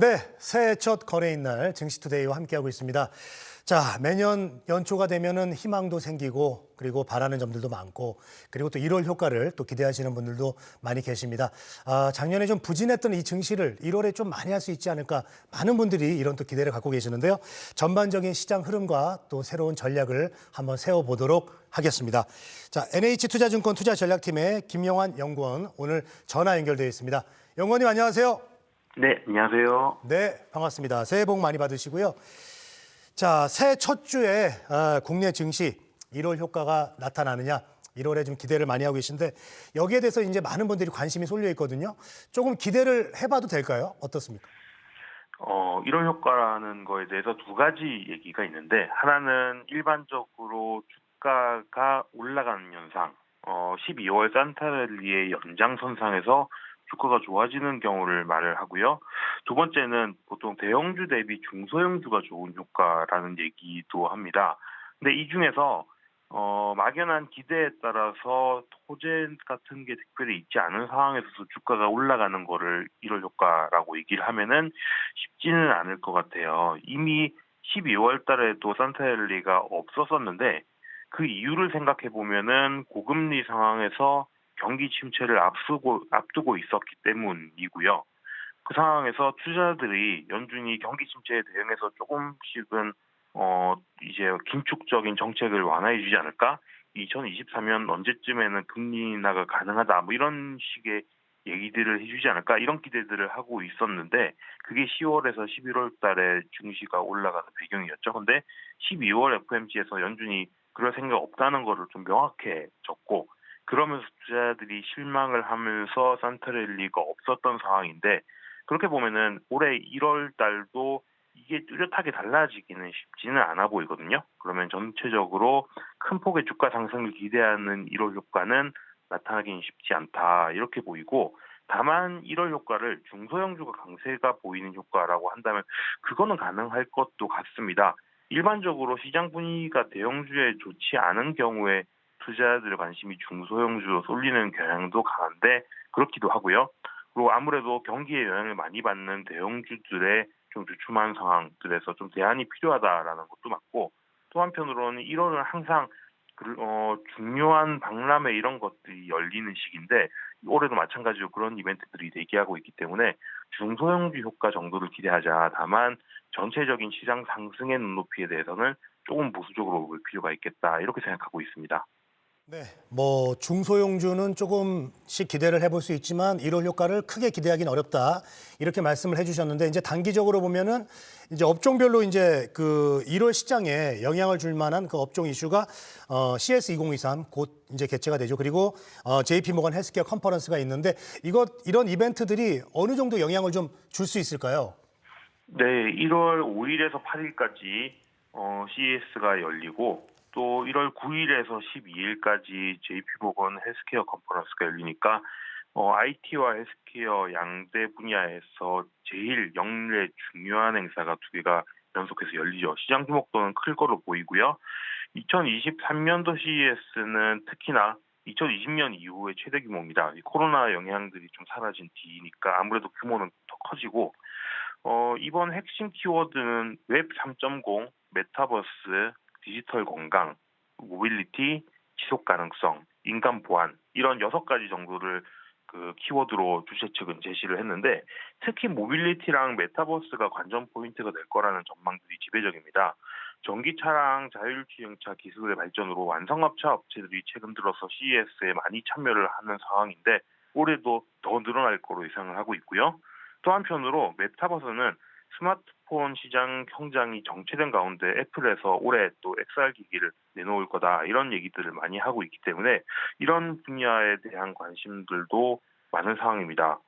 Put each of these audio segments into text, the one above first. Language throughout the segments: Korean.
네, 새해 첫 거래인 날 증시투데이와 함께하고 있습니다. 자, 매년 연초가 되면은 희망도 생기고 그리고 바라는 점들도 많고 그리고 또 1월 효과를 또 기대하시는 분들도 많이 계십니다. 작년에 좀 부진했던 이 증시를 1월에 좀 많이 할 수 있지 않을까 많은 분들이 이런 또 기대를 갖고 계시는데요. 전반적인 시장 흐름과 또 새로운 전략을 한번 세워보도록 하겠습니다. 자, NH투자증권 투자전략팀의 김영환 연구원 오늘 전화 연결되어 있습니다. 연구원님 안녕하세요. 네, 안녕하세요. 네, 반갑습니다. 새해 복 많이 받으시고요. 자, 새해 첫 주에 국내 증시 1월 효과가 나타나느냐, 1월에 좀 기대를 많이 하고 계신데 여기에 대해서 이제 많은 분들이 관심이 쏠려 있거든요. 조금 기대를 해봐도 될까요? 어떻습니까? 1월 효과라는 거에 대해서 두 가지 얘기가 있는데, 하나는 일반적으로 주가가 올라가는 현상, 12월 산타랠리의 연장선상에서 주가가 좋아지는 경우를 말을 하고요. 두 번째는 보통 대형주 대비 중소형주가 좋은 효과라는 얘기도 합니다. 근데 이 중에서 막연한 기대에 따라서 호재 같은 게 특별히 있지 않은 상황에서도 주가가 올라가는 거를 1월 효과라고 얘기를 하면은 쉽지는 않을 것 같아요. 이미 12월 달에도 산타랠리가 없었었는데 그 이유를 생각해 보면은 고금리 상황에서 경기 침체를 앞두고 있었기 때문이고요. 그 상황에서 투자자들이 연준이 경기 침체에 대응해서 조금씩은 이제 긴축적인 정책을 완화해 주지 않을까? 2023년 언제쯤에는 금리 인하가 가능하다. 뭐 이런 식의 얘기들을 해주지 않을까? 이런 기대들을 하고 있었는데 그게 10월에서 11월 달에 증시가 올라가는 배경이었죠. 근데 12월 FOMC에서 연준이 그럴 생각 없다는 거를 좀 명확해졌고 그러면서 투자자들이 실망을 하면서 산타랠리가 없었던 상황인데 그렇게 보면은 올해 1월 달도 이게 뚜렷하게 달라지기는 쉽지는 않아 보이거든요. 그러면 전체적으로 큰 폭의 주가 상승을 기대하는 1월 효과는 나타나기는 쉽지 않다 이렇게 보이고 다만 1월 효과를 중소형주가 강세가 보이는 효과라고 한다면 그거는 가능할 것도 같습니다. 일반적으로 시장 분위기가 대형주에 좋지 않은 경우에 투자자들의 관심이 중소형주로 쏠리는 경향도 강한데 그렇기도 하고요. 그리고 아무래도 경기에 영향을 많이 받는 대형주들의 좀 주춤한 상황들에서 좀 대안이 필요하다라는 것도 맞고 또 한편으로는 1월은 항상 중요한 박람회 이런 것들이 열리는 시기인데 올해도 마찬가지로 그런 이벤트들이 대기하고 있기 때문에 중소형주 효과 정도를 기대하자. 다만 전체적인 시장 상승의 눈높이에 대해서는 조금 보수적으로 볼 필요가 있겠다 이렇게 생각하고 있습니다. 네, 뭐 중소형주는 조금씩 기대를 해볼 수 있지만 1월 효과를 크게 기대하기는 어렵다 이렇게 말씀을 해주셨는데 이제 단기적으로 보면은 이제 업종별로 이제 그 1월 시장에 영향을 줄 만한 그 업종 이슈가 CS 2023 곧 이제 개최가 되죠. 그리고 JP 모건 헬스케어 컨퍼런스가 있는데 이런 이벤트들이 어느 정도 영향을 좀 줄 수 있을까요? 네, 1월 5일에서 8일까지 CES가 열리고 또 1월 9일에서 12일까지 JP모건 헬스케어 컨퍼런스가 열리니까 IT와 헬스케어 양대 분야에서 제일 역대 중요한 행사가 두 개가 연속해서 열리죠. 시장 규모도는 클 거로 보이고요. 2023년도 CES는 특히나 2020년 이후의 최대 규모입니다. 이 코로나 영향들이 좀 사라진 뒤니까 아무래도 규모는 더 커지고 이번 핵심 키워드는 웹 3.0, 메타버스, 디지털 건강, 모빌리티, 지속 가능성, 인간 보안 이런 6가지 정도를 그 키워드로 주최 측은 제시를 했는데 특히 모빌리티랑 메타버스가 관전 포인트가 될 거라는 전망들이 지배적입니다. 전기차랑 자율주행차 기술의 발전으로 완성업차 업체들이 최근 들어서 CES에 많이 참여를 하는 상황인데 올해도 더 늘어날 거로 예상을 하고 있고요. 또 한편으로 메타버스는 스마트폰 시장 성장이 정체된 가운데 애플에서 올해 또 XR 기기를 내놓을 거다 이런 얘기들을 많이 하고 있기 때문에 이런 분야에 대한 관심들도 많은 상황입니다.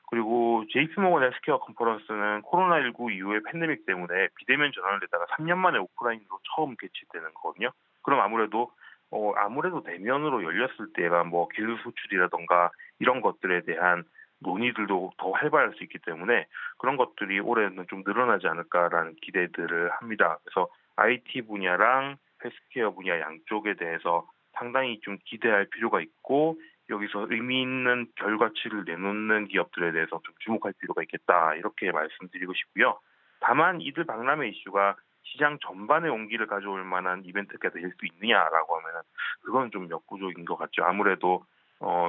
그리고 JP모건 헬스케어 컨퍼런스는 코로나19 이후의 팬데믹 때문에 비대면 전환을 내다가 3년 만에 오프라인으로 처음 개최되는 거거든요. 그럼 아무래도 대면으로 열렸을 때가 뭐 기술 수출이라던가 이런 것들에 대한 논의들도 더 활발할 수 있기 때문에 그런 것들이 올해는 좀 늘어나지 않을까라는 기대들을 합니다. 그래서 IT 분야랑 헬스케어 분야 양쪽에 대해서 상당히 좀 기대할 필요가 있고 여기서 의미 있는 결과치를 내놓는 기업들에 대해서 좀 주목할 필요가 있겠다 이렇게 말씀드리고 싶고요. 다만 이들 박람회 이슈가 시장 전반의 온기를 가져올 만한 이벤트가 될 수 있느냐라고 하면은 그건 좀 역부족인 것 같죠. 아무래도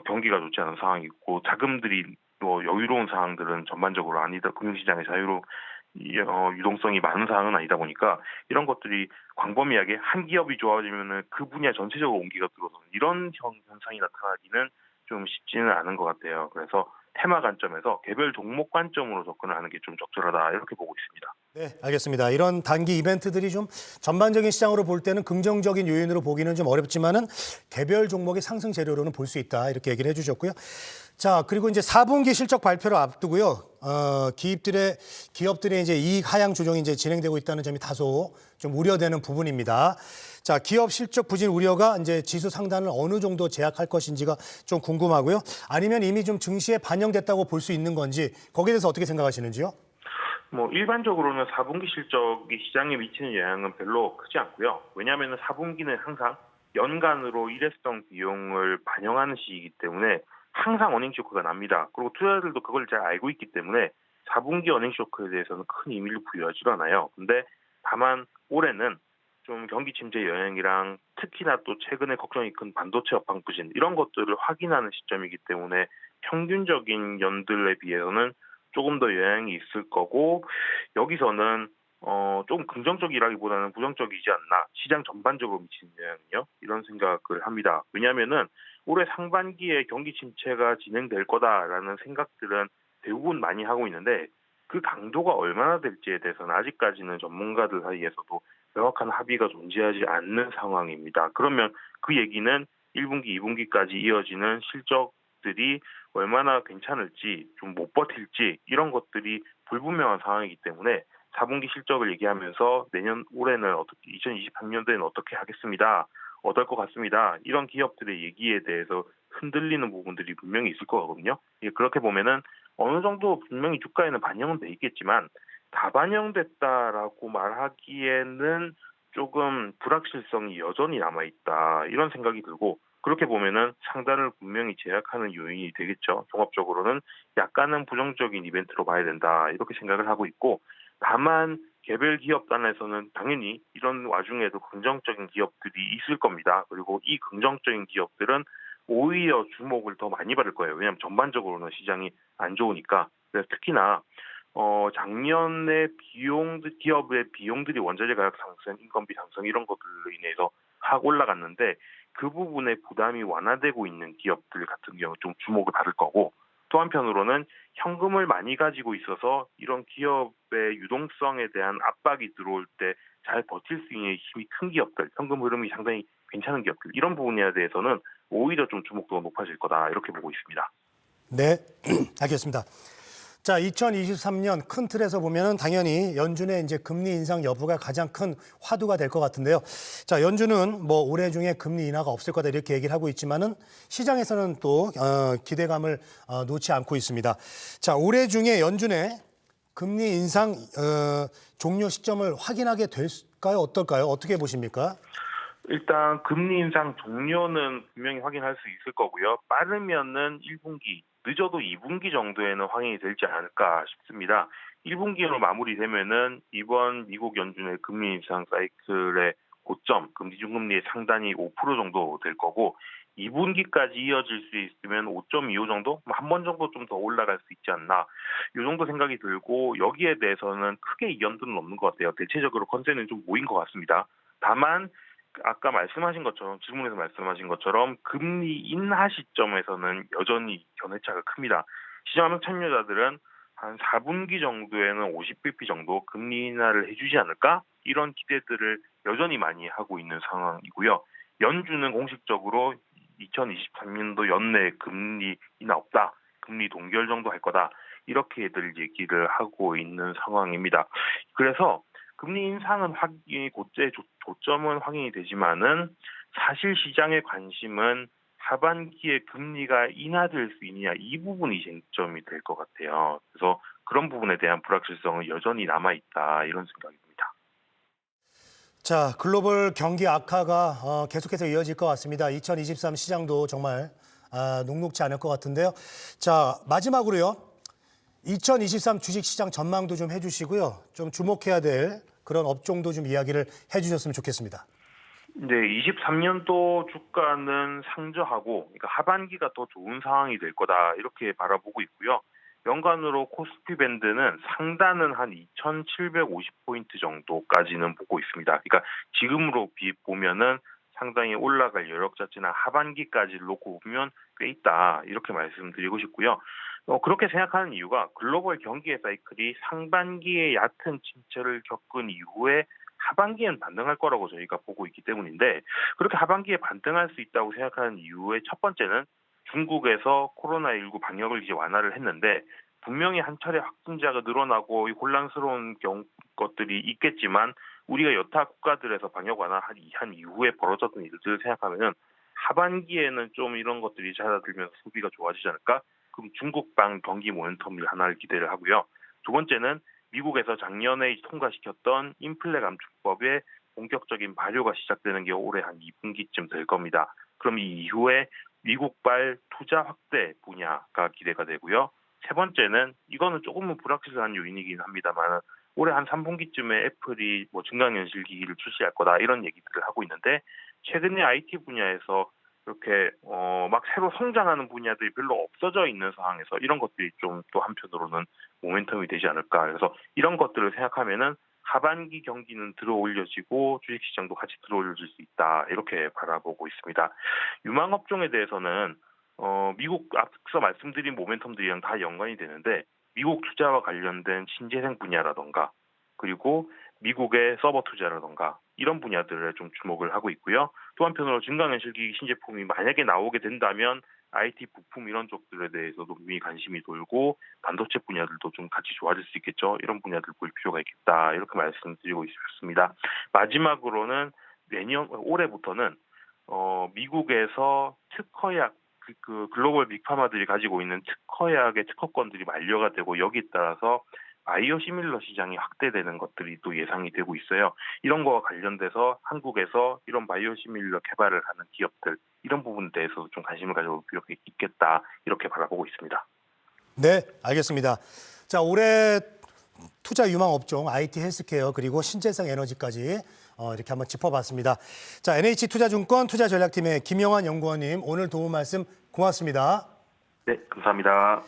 경기가 좋지 않은 상황이고 자금들이 또 여유로운 상황들은 전반적으로 아니다. 금융시장의 유동성이 많은 상황은 아니다 보니까 이런 것들이 광범위하게 한 기업이 좋아지면은 그 분야 전체적으로 온기가 들어서 이런 현상이 나타나기는 좀 쉽지는 않은 것 같아요. 그래서 테마 관점에서 개별 종목 관점으로 접근을 하는 게 좀 적절하다 이렇게 보고 있습니다. 네, 알겠습니다. 이런 단기 이벤트들이 좀 전반적인 시장으로 볼 때는 긍정적인 요인으로 보기는 좀 어렵지만은 개별 종목의 상승 재료로는 볼 수 있다. 이렇게 얘기를 해주셨고요. 자, 그리고 이제 4분기 실적 발표를 앞두고요. 기업들의 이제 이익 하향 조정이 이제 진행되고 있다는 점이 다소 좀 우려되는 부분입니다. 자, 기업 실적 부진 우려가 이제 지수 상단을 어느 정도 제약할 것인지가 좀 궁금하고요. 아니면 이미 좀 증시에 반영됐다고 볼 수 있는 건지 거기에 대해서 어떻게 생각하시는지요? 일반적으로는 4분기 실적이 시장에 미치는 영향은 별로 크지 않고요. 왜냐하면 4분기는 항상 연간으로 일회성 비용을 반영하는 시기이기 때문에 항상 어닝 쇼크가 납니다. 그리고 투자자들도 그걸 잘 알고 있기 때문에 4분기 어닝 쇼크에 대해서는 큰 의미를 부여하지 않아요. 근데 다만 올해는 좀 경기 침체 영향이랑 특히나 또 최근에 걱정이 큰 반도체 업황 부진 이런 것들을 확인하는 시점이기 때문에 평균적인 연들에 비해서는 조금 더 영향이 있을 거고 여기서는 조금 긍정적이라기보다는 부정적이지 않나 시장 전반적으로 미치는 영향이요 이런 생각을 합니다. 왜냐하면은 올해 상반기에 경기 침체가 진행될 거다라는 생각들은 대부분 많이 하고 있는데 그 강도가 얼마나 될지에 대해서는 아직까지는 전문가들 사이에서도 명확한 합의가 존재하지 않는 상황입니다. 그러면 그 얘기는 1분기, 2분기까지 이어지는 실적들이 얼마나 괜찮을지 좀 못 버틸지 이런 것들이 불분명한 상황이기 때문에 4분기 실적을 얘기하면서 올해는 어떻게 2023년도에는 어떻게 하겠습니다. 어떨 것 같습니다. 이런 기업들의 얘기에 대해서 흔들리는 부분들이 분명히 있을 거거든요. 그렇게 보면은 어느 정도 분명히 주가에는 반영은 돼 있겠지만 다 반영됐다라고 말하기에는 조금 불확실성이 여전히 남아있다 이런 생각이 들고 그렇게 보면은 상단을 분명히 제약하는 요인이 되겠죠. 종합적으로는 약간은 부정적인 이벤트로 봐야 된다 이렇게 생각을 하고 있고 다만 개별 기업 단에서는 당연히 이런 와중에도 긍정적인 기업들이 있을 겁니다. 그리고 이 긍정적인 기업들은 오히려 주목을 더 많이 받을 거예요. 왜냐하면 전반적으로는 시장이 안 좋으니까. 그래서 특히나 작년에 기업의 비용들이 원자재 가격 상승, 인건비 상승 이런 것들로 인해서 확 올라갔는데 그 부분에 부담이 완화되고 있는 기업들 같은 경우 좀 주목을 받을 거고 또 한편으로는 현금을 많이 가지고 있어서 이런 기업의 유동성에 대한 압박이 들어올 때 잘 버틸 수 있는 힘이 큰 기업들, 현금 흐름이 상당히 괜찮은 기업들 이런 부분에 대해서는 오히려 좀 주목도가 높아질 거다 이렇게 보고 있습니다. 네, 알겠습니다. 자, 2023년 큰 틀에서 보면은 당연히 연준의 이제 금리 인상 여부가 가장 큰 화두가 될 것 같은데요. 자, 연준은 뭐 올해 중에 금리 인하가 없을 거다 이렇게 얘기를 하고 있지만은 시장에서는 또 기대감을 놓지 않고 있습니다. 자, 올해 중에 연준의 금리 인상 종료 시점을 확인하게 될까요? 어떨까요? 어떻게 보십니까? 일단 금리 인상 종료는 분명히 확인할 수 있을 거고요. 빠르면은 1분기, 늦어도 2분기 정도에는 확인이 될지 않을까 싶습니다. 1분기로 마무리되면은 이번 미국 연준의 금리 인상 사이클의 고점, 금리 중금리의 상단이 5% 정도 될 거고 2분기까지 이어질 수 있으면 5.25 정도? 한 번 정도 좀 더 올라갈 수 있지 않나. 이 정도 생각이 들고 여기에 대해서는 크게 이견들은 없는 것 같아요. 대체적으로 컨센은 좀 모인 것 같습니다. 다만 아까 말씀하신 것처럼 질문에서 말씀하신 것처럼 금리 인하 시점에서는 여전히 견해차가 큽니다. 시장 참여자들은 한 4분기 정도에는 50bp 정도 금리 인하를 해주지 않을까? 이런 기대들을 여전히 많이 하고 있는 상황이고요. 연준은 공식적으로 2023년도 연내 금리 인하 없다. 금리 동결 정도 할 거다. 이렇게들 얘기를 하고 있는 상황입니다. 그래서 금리 인상은 고점은 확인이 되지만은 사실 시장의 관심은 하반기에 금리가 인하될 수 있느냐 이 부분이 쟁점이 될 것 같아요. 그래서 그런 부분에 대한 불확실성은 여전히 남아있다 이런 생각이 듭니다. 자, 글로벌 경기 악화가 계속해서 이어질 것 같습니다. 2023 시장도 정말 녹록지 않을 것 같은데요. 자, 마지막으로요. 2023 주식시장 전망도 좀 해주시고요. 좀 주목해야 될 그런 업종도 좀 이야기를 해주셨으면 좋겠습니다. 네, 23년도 주가는 상저하고 그러니까 하반기가 더 좋은 상황이 될 거다 이렇게 바라보고 있고요. 연간으로 코스피 밴드는 상단은 한 2,750포인트 정도까지는 보고 있습니다. 그러니까 지금으로 보면은 상당히 올라갈 여력 자체나 하반기까지를 놓고 보면 꽤 있다 이렇게 말씀드리고 싶고요. 그렇게 생각하는 이유가 글로벌 경기의 사이클이 상반기에 얕은 침체를 겪은 이후에 하반기엔 반등할 거라고 저희가 보고 있기 때문인데 그렇게 하반기에 반등할 수 있다고 생각하는 이유의 첫 번째는 중국에서 코로나19 방역을 이제 완화를 했는데 분명히 한 차례 확진자가 늘어나고 이 혼란스러운 것들이 있겠지만 우리가 여타 국가들에서 방역 완화한 이후에 벌어졌던 일들을 생각하면은 하반기에는 좀 이런 것들이 잦아들면서 소비가 좋아지지 않을까? 그럼 중국방 경기 모멘텀이 하나를 기대를 하고요. 두 번째는 미국에서 작년에 통과시켰던 인플레 감축법의 본격적인 발효가 시작되는 게 올해 한 2분기쯤 될 겁니다. 그럼 이 이후에 미국발 투자 확대 분야가 기대가 되고요. 세 번째는 이거는 조금은 불확실한 요인이긴 합니다만 올해 한 3분기쯤에 애플이 증강현실 기기를 출시할 거다 이런 얘기들을 하고 있는데 최근에 IT 분야에서 이렇게 막 새로 성장하는 분야들이 별로 없어져 있는 상황에서 이런 것들이 좀 또 한편으로는 모멘텀이 되지 않을까. 그래서 이런 것들을 생각하면은 하반기 경기는 들어올려지고 주식시장도 같이 들어올려질 수 있다 이렇게 바라보고 있습니다. 유망업종에 대해서는 미국 앞서 말씀드린 모멘텀들이랑 다 연관이 되는데 미국 투자와 관련된 신재생 분야라던가 그리고 미국의 서버 투자라던가 이런 분야들에 좀 주목을 하고 있고요. 또 한편으로 증강현실기기 신제품이 만약에 나오게 된다면 IT 부품 이런 쪽들에 대해서도 분명히 관심이 돌고 반도체 분야들도 좀 같이 좋아질 수 있겠죠. 이런 분야들 볼 필요가 있겠다 이렇게 말씀드리고 싶습니다. 마지막으로는 올해부터는 미국에서 특허약 그 글로벌 빅파마들이 가지고 있는 특허약의 특허권들이 만료가 되고 여기에 따라서 바이오시밀러 시장이 확대되는 것들이 또 예상이 되고 있어요. 이런 거와 관련돼서 한국에서 이런 바이오시밀러 개발을 하는 기업들 이런 부분에 대해서도 좀 관심을 가져볼 필요가 있겠다 이렇게 바라보고 있습니다. 네, 알겠습니다. 자, 올해 투자 유망 업종 IT 헬스케어 그리고 신재생 에너지까지 이렇게 한번 짚어봤습니다. 자, NH투자증권 투자전략팀의 김영환 연구원님 오늘 도움 말씀 고맙습니다. 네, 감사합니다.